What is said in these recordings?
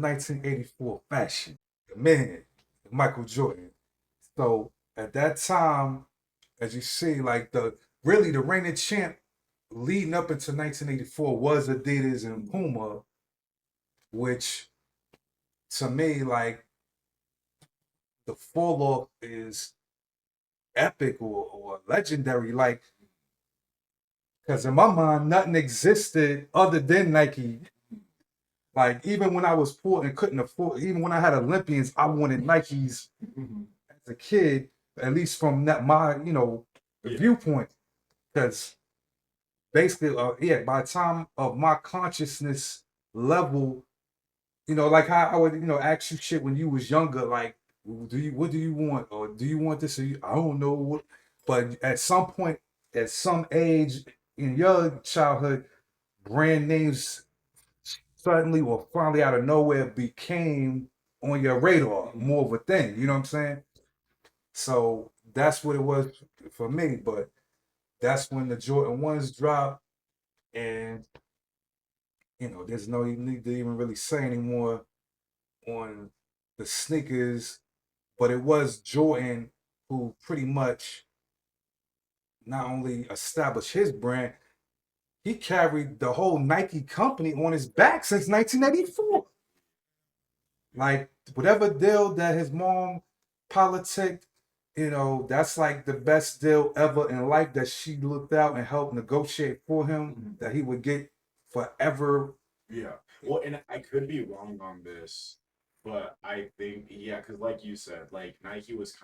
1984 fashion. The man, Michael Jordan. So at that time, as you see, like the reigning champ leading up into 1984 was Adidas and Puma, which to me, like the fall off is epic or legendary. Like, because in my mind, nothing existed other than Nike. Like, even when I was poor and couldn't afford, even when I had Olympians, I wanted Nikes as a kid, at least from that my, viewpoint. Because basically, yeah, by the time of my consciousness level, like how I would, ask you shit when you was younger, like, what do you want? Or do you want this? Or I don't know what. But at some point, at some age in your childhood, brand names suddenly or finally out of nowhere became on your radar, more of a thing. You know what I'm saying? So that's what it was for me. But that's when the Jordan ones dropped, and there's no need to even really say anymore on the sneakers. But it was Jordan who pretty much not only established his brand, he carried the whole Nike company on his back since 1984. Like whatever deal that his mom politicked, that's like the best deal ever in life that she looked out and helped negotiate for him that he would get forever. Yeah. Well, and I could be wrong on this, but I think, yeah, because like you said, like Nike was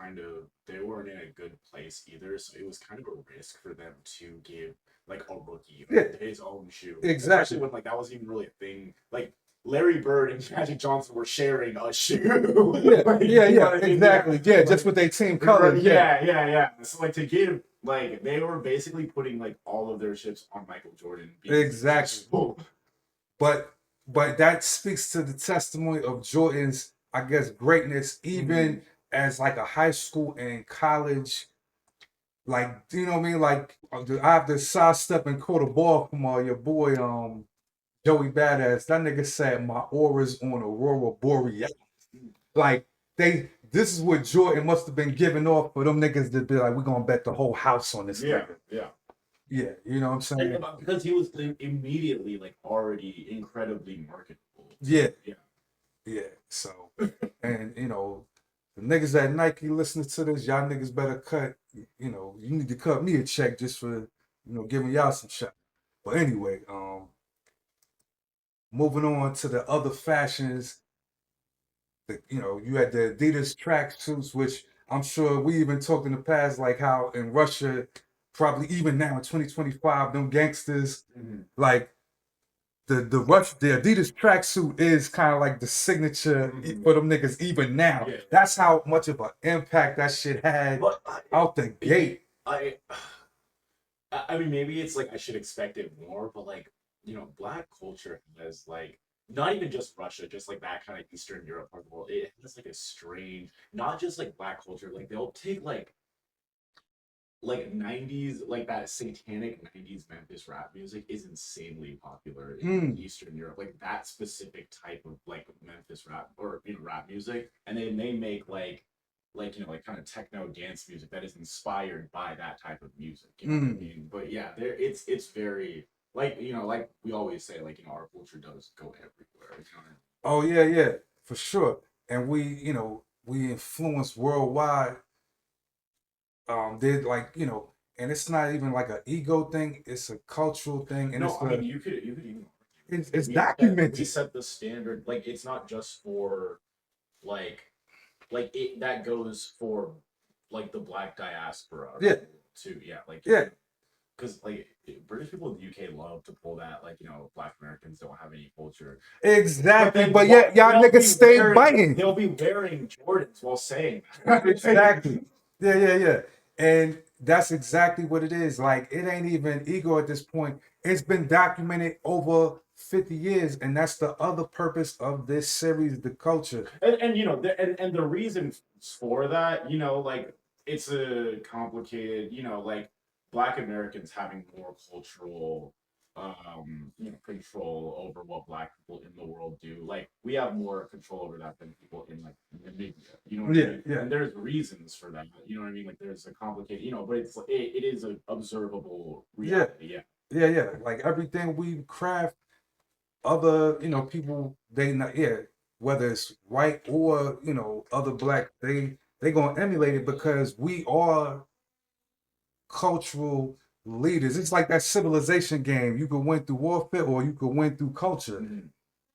they weren't in a good place either. So it was kind of a risk for them to give like a rookie Yeah, his own shoe. exactly. Especially when like that wasn't even really a thing. Like Larry Bird and Magic Johnson were sharing a shoe. Yeah, Like, yeah, exactly. Yeah, just with their team colors. Yeah. So like to give like they were basically putting like all of their chips on Michael Jordan being Exactly. successful. But that speaks to the testimony of Jordan's, I guess, greatness, even as like a high school and college. Like, you know what I mean? Like, I have to sidestep and quote a ball from your boy, Joey Badass. That nigga said my aura's on Aurora Borealis. Like, this is what Jordan must have been giving off for them niggas to be like, we're gonna bet the whole house on this nigga. Yeah. Yeah, you know what I'm saying? Because he was immediately like already incredibly marketable. Yeah. Yeah. Yeah. So, and the niggas at Nike listening to this, y'all niggas better cut. You need to cut me a check just for giving y'all some shot. But anyway, moving on to the other fashions. You had the Adidas tracksuits, which I'm sure we even talked in the past, like how in Russia, probably even now in 2025, them gangsters, like the Adidas tracksuit is kind of like the signature for them niggas even now. Yeah. That's how much of an impact that shit had out the gate. I mean, maybe it's like I should expect it more, but like black culture has like not even just Russia, just like that kind of Eastern Europe part of the world. It has like a strange, not just like black culture. Like they'll take like 90s, like that satanic 90s Memphis rap music is insanely popular in Eastern Europe. Like that specific type of like Memphis rap or rap music, and then they make like like kind of techno dance music that is inspired by that type of music. You know what I mean? But yeah, it's very like like we always say, like our culture does go everywhere. Oh yeah, for sure. And we influence worldwide. Did like and it's not even like an ego thing; it's a cultural thing, and no, I mean you could even it's documented. We set the standard. Like it's not just for like it that goes for like the black diaspora. Yeah. Too. Yeah. Like yeah. Because like British people in the UK love to pull that, like black Americans don't have any culture. Exactly, but yet y'all niggas stay biting. They'll be wearing Jordans while saying that. Exactly. Yeah. And that's exactly what it is. Like it ain't even ego at this point. It's been documented over 50 years, and that's the other purpose of this series, the culture. And and the reason for that, like it's a complicated, like Black Americans having more cultural control over what black people in the world do. Like we have more control over that than people in like Namibia. You know what I mean? Yeah. And there's reasons for that. You know what I mean? Like there's a complicated, but it is an observable Yeah. reality. Yeah. Yeah. Like everything we craft, other, people, they not, yeah, whether it's white or, other black, they gonna emulate it because we are cultural leaders. It's like that civilization game. You could win through warfare or you could win through culture. Mm-hmm.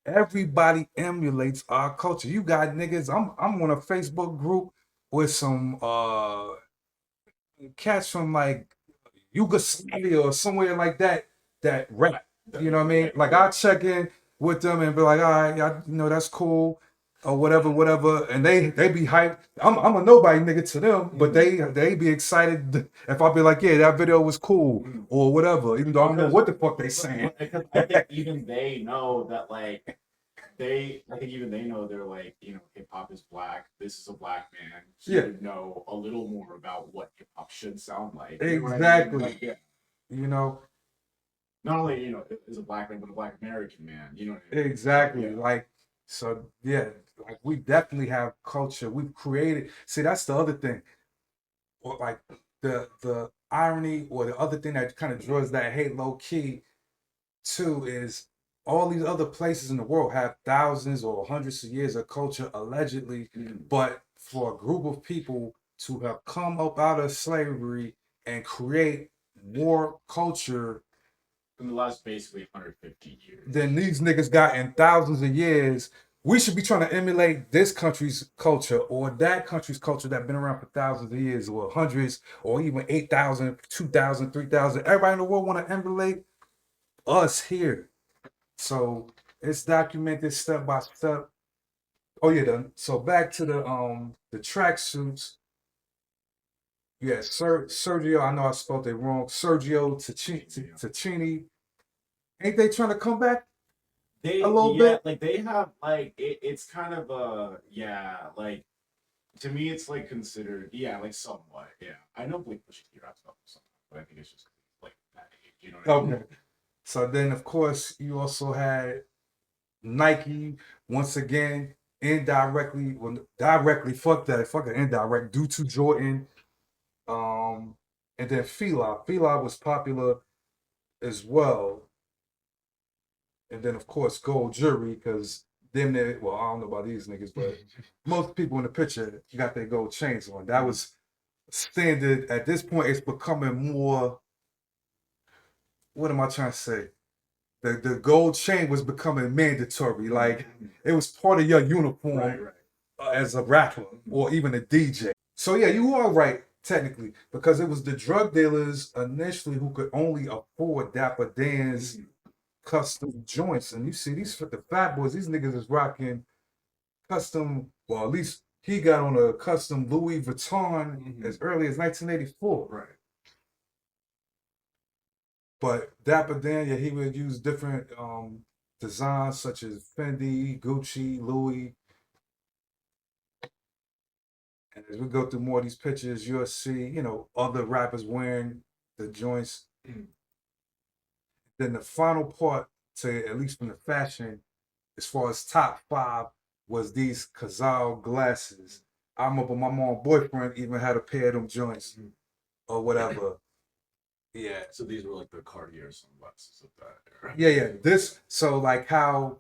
Everybody emulates our culture. You got niggas. I'm on a Facebook group with some cats from like Yugoslavia or somewhere like that rap. You know what I mean? Like I check in with them and be like, all right, y'all, that's cool. Or whatever, whatever, and they be hyped. I'm a nobody nigga to them, but they be excited if I be like, yeah, that video was cool or whatever, even though I don't know what the fuck they saying. Because I think even they know that like I think even they know they're like, hip hop is black. This is a black man. He would know a little more about what hip hop should sound like. You know what I mean? Exactly. Like, yeah. Not only, is a black man, but a black American man. You know what I mean? Exactly. Yeah. Like, so yeah, like we definitely have culture. We've created. See, that's the other thing. Or like the irony or the other thing that kind of draws that hate low key too is all these other places in the world have thousands or hundreds of years of culture allegedly, but for a group of people to have come up out of slavery and create more culture in the last basically 150 years than these niggas got in thousands of years. We should be trying to emulate this country's culture or that country's culture that's been around for thousands of years or hundreds or even 8,000, 2,000, 3,000. Everybody in the world want to emulate us here. So it's documented step by step. Oh yeah, so back to the tracksuits. Yeah, Sergio, I know I spelled it wrong. Sergio Tacchini. Ain't they trying to come back a little bit? Like they have like it's kind of like to me it's like considered like somewhat I know Blink Push T raps about something, but I think it's just like that age, you know what I mean? Okay. So then of course you also had Nike once again indirectly, well directly, fuck it, indirect due to Jordan. And then Fila was popular as well. And then of course gold jewelry, because them there, well, I don't know about these niggas, but most people in the picture got their gold chains on. That was standard. At this point, it's becoming more. What am I trying to say? The gold chain was becoming mandatory. Like it was part of your uniform Right. As a rapper or even a DJ. So yeah, you are right technically because it was the drug dealers initially who could only afford Dapper Dan's custom joints, and you see these the fat boys. These niggas is rocking custom. Well, at least he got on a custom Louis Vuitton as early as 1984. Right. But Dapper Dan, yeah, he would use different designs such as Fendi, Gucci, Louis. And as we go through more of these pictures, you'll see, other rappers wearing the joints. Then the final part, to at least from the fashion, as far as top 5, was these Cazal glasses. I remember my mom boyfriend even had a pair of them joints or whatever. Yeah. So these were like the Cartier sunglasses of that era. Yeah. This, so like how,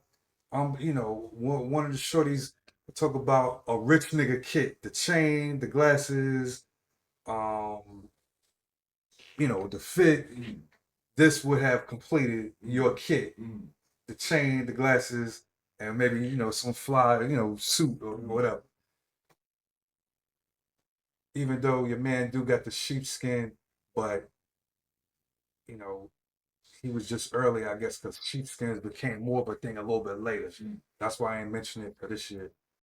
one of the shorties talk about a rich nigga kit, the chain, the glasses, the fit. This would have completed your kit. The chain, the glasses, and maybe, some fly, suit or whatever. Even though your man do got the sheepskin, but, he was just early, I guess, because sheepskins became more of a thing a little bit later. That's why I ain't mentioning it for this year.